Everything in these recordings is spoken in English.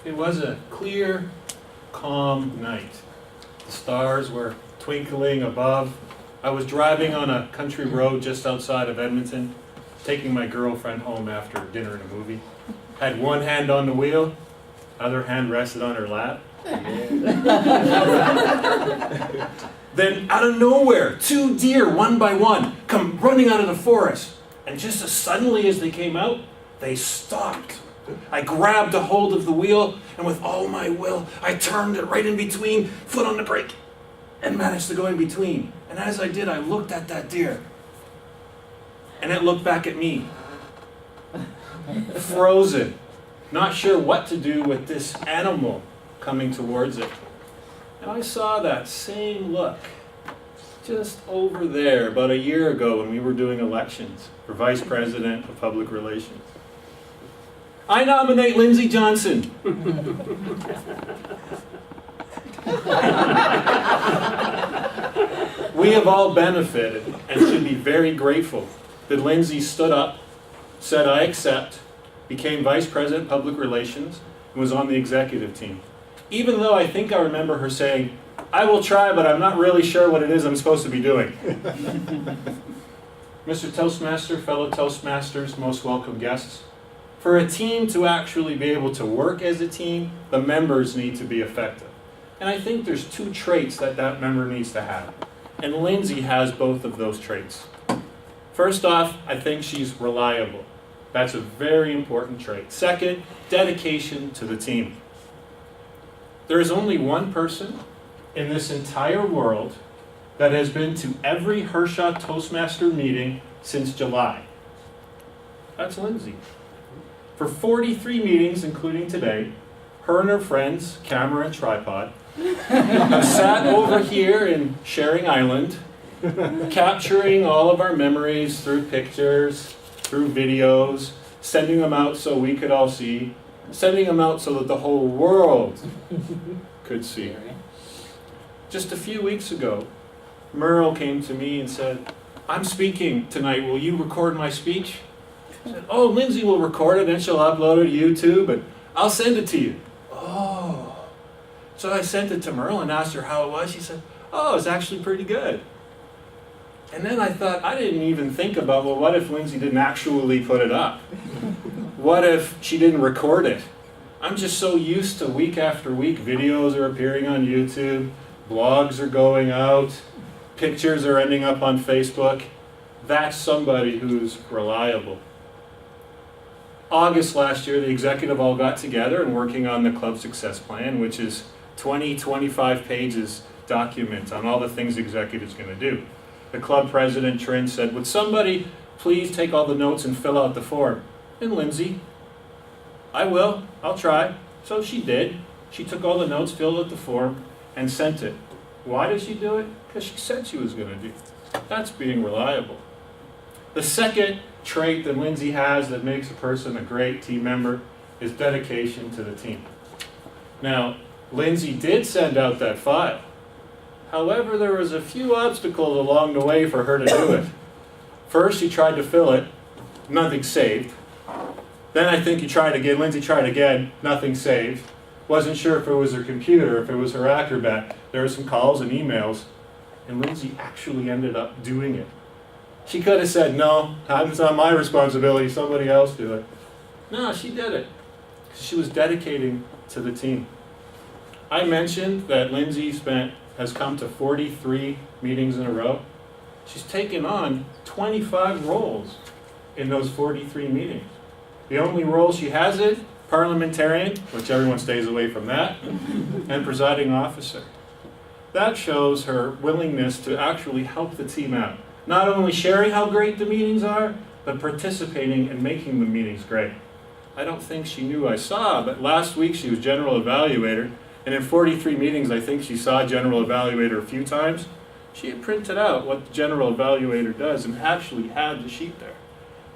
It was a clear, calm night. The stars were twinkling above. I was driving on a country road just outside of Edmonton, taking my girlfriend home after dinner and a movie. Had one hand on the wheel, other hand rested on her lap. Then out of nowhere, 2 deer, one by one, come running out of the forest. And just as suddenly as they came out, they stopped. I grabbed a hold of the wheel, and with all my will, I turned it right in between, foot on the brake, and managed to go in between. And as I did, I looked at that deer, and it looked back at me, frozen, not sure what to do with this animal coming towards it. And I saw that same look just over there about a year ago when we were doing elections for Vice President of Public Relations. I nominate Lindsay Johnson. We have all benefited and should be very grateful that Lindsay stood up, said I accept, became Vice President of Public Relations, and was on the executive team. Even though I think I remember her saying, I will try, but I'm not really sure what it is I'm supposed to be doing. Mr. Toastmaster, fellow Toastmasters, most welcome guests. For a team to actually be able to work as a team, the members need to be effective. And I think there's 2 traits that that member needs to have. And Lindsay has both of those traits. First off, I think she's reliable. That's a very important trait. Second, dedication to the team. There is only one person in this entire world that has been to every Hershaw Toastmaster meeting since July. That's Lindsay. For 43 meetings, including today, her and her friends, camera and tripod, have sat over here in Sharing Island, capturing all of our memories through pictures, through videos, sending them out so we could all see, sending them out so that the whole world could see. Just a few weeks ago, Merle came to me and said, I'm speaking tonight, will you record my speech? I said, oh, Lindsay will record it and she'll upload it to YouTube and I'll send it to you. Oh. So I sent it to Merle and asked her how it was. She said, oh, it's actually pretty good. And then I thought, I didn't even think about, well, what if Lindsay didn't actually put it up? What if she didn't record it? I'm just so used to week after week, videos are appearing on YouTube, blogs are going out, pictures are ending up on Facebook. That's somebody who's reliable. August last year, the executive all got together and working on the club success plan, which is 25 pages document on all the things the executive's going to do. The club president, Trin, said, would somebody please take all the notes and fill out the form? And Lindsay, I will, I'll try. So she did. She took all the notes, filled out the form, and sent it. Why did she do it? Because she said she was going to do it. That's being reliable. The second trait that Lindsay has that makes a person a great team member is dedication to the team. Now, Lindsay did send out that file. However, there was a few obstacles along the way for her to do it. First, she tried to fill it, nothing saved. Then I think Lindsay tried again, nothing saved. Wasn't sure if it was her computer, if it was her Acrobat. There were some calls and emails, and Lindsay actually ended up doing it. She could have said, no, it's not my responsibility, somebody else do it. No, she did it. She was dedicating to the team. I mentioned that Lindsay has come to 43 meetings in a row. She's taken on 25 roles in those 43 meetings. The only role she hasn't, parliamentarian, which everyone stays away from that, and presiding officer. That shows her willingness to actually help the team out. Not only sharing how great the meetings are, but participating and making the meetings great. I don't think she knew I saw, but last week she was general evaluator, and in 43 meetings I think she saw general evaluator a few times. She had printed out what the general evaluator does and actually had the sheet there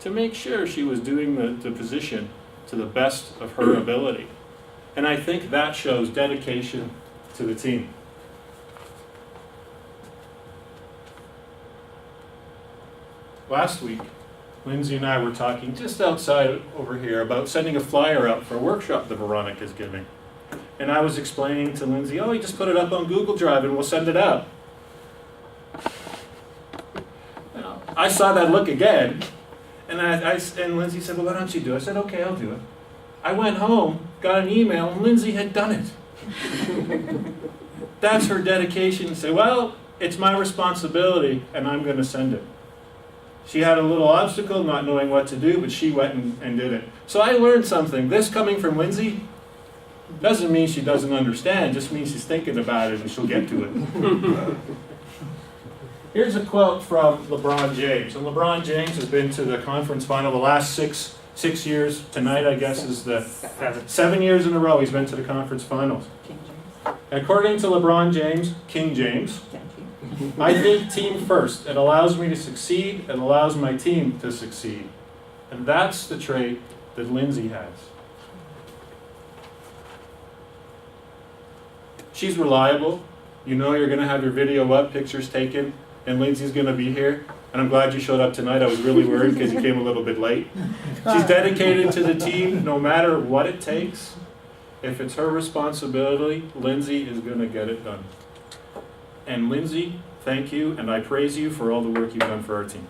to make sure she was doing the position to the best of her ability. And I think that shows dedication to the team. Last week, Lindsay and I were talking just outside over here about sending a flyer out for a workshop that Veronica's giving. And I was explaining to Lindsay, oh, you just put it up on Google Drive and we'll send it out. Now, I saw that look again, and and Lindsay said, well, why don't you do it? I said, okay, I'll do it. I went home, got an email, and Lindsay had done it. That's her dedication to say, well, it's my responsibility, and I'm going to send it. She had a little obstacle, not knowing what to do, but she went and did it. So I learned something. This coming from Lindsay doesn't mean she doesn't understand, just means she's thinking about it and she'll get to it. Here's a quote from LeBron James. And LeBron James has been to the conference final the last six years. Tonight, I guess, is the 7 years in a row he's been to the conference finals. According to LeBron James, King James, I think team first. It allows me to succeed. It allows my team to succeed. And that's the trait that Lindsay has. She's reliable. You know you're going to have your video up, pictures taken, and Lindsay's going to be here. And I'm glad you showed up tonight. I was really worried because you came a little bit late. She's dedicated to the team no matter what it takes. If it's her responsibility, Lindsay is going to get it done. And Lindsay, thank you, and I praise you for all the work you've done for our team.